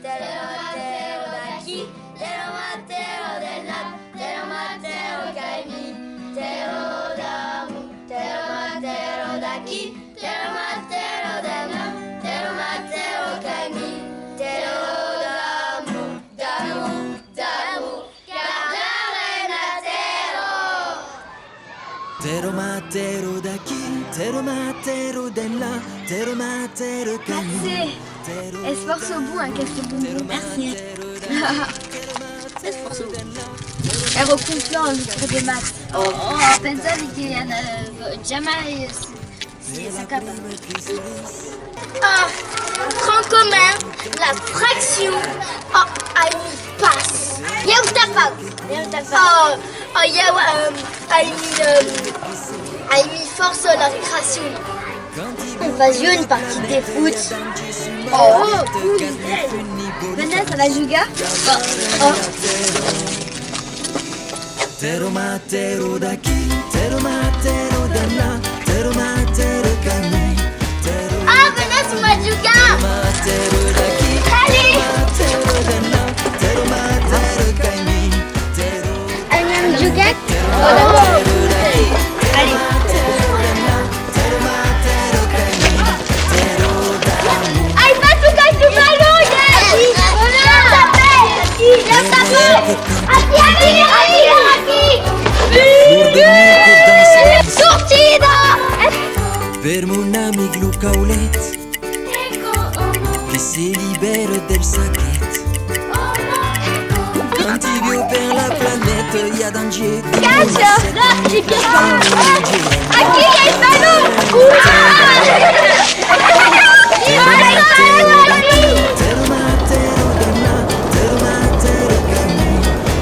te lo matero daqui, te lo matero de là, te lo matero caimi, te lo damo, te lo matero daqui, te lo matero de là, te lo matero caimi, te lo damo, damo, damo, cardarenatero. Te lo matero daqui, te lo matero de là, te lo matero caimi. Merci. Esforço bout, un questo bonbon. Merci. Esforço. Ero cumpleaños al libro de maths. Pensavi che jamais si s'accapare. Tronc commun, la fraction. I passe. Eu tapau. I force la fraction. Invasion, une partie des foot. Vanessa, la juga? Te lo matero daqui, te lo matero de là, te lo matero caimi. Vanessa, uma juga. Matero daqui, Allez. matero de là, te lo matero caimi. Une juga. Allez. Ai, vai ficar de balão, gente! Já tá bem! Aqui! Sortida! Per mon amic Luca Ulet, che si libera del sacret. Antivio per la planète, y'a danger. Casse! J'ai bien Aqui, il y a le ballon! Te lo matero de là, te lo matero caimi.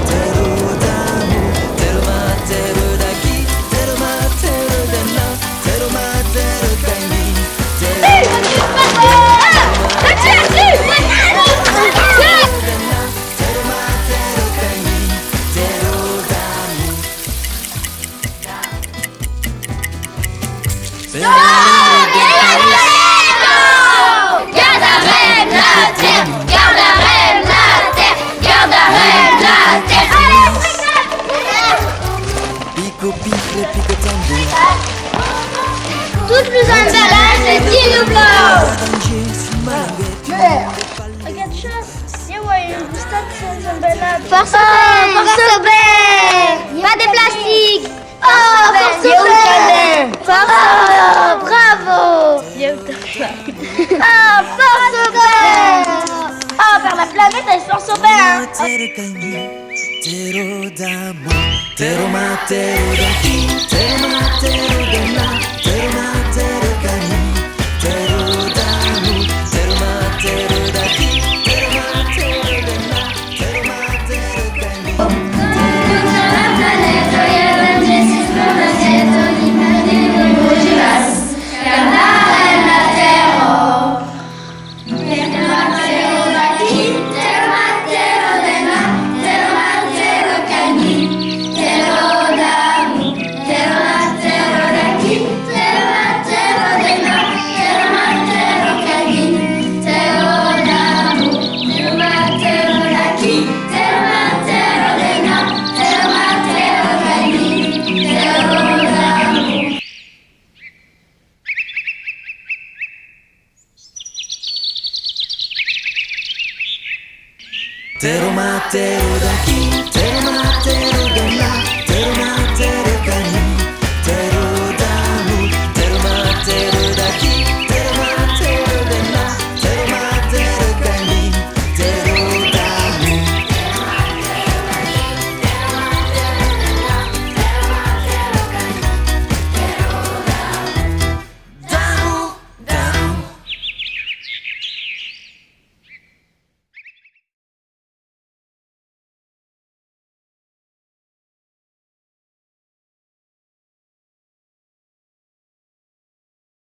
Te lo damo, te lo matero daqui, te lo matero de là, te lo matero caimi. Te lo Pico, pico, pico tambour. Tout plus emballage de 10 doublons! Danger sous ma languette. Regarde ça! Ouais, une boustade très emballage. Force B! Pas de plastique! Force B! Bravo! Force B! Vers la planète, elle Force B! Matero caimi, te lo damo, te lo matero daqui, te lo matero de là, te lo matero caimi, te lo damo, te lo matero daqui, te lo matero de là, te lo matero caimi. Te lo matero daqui, te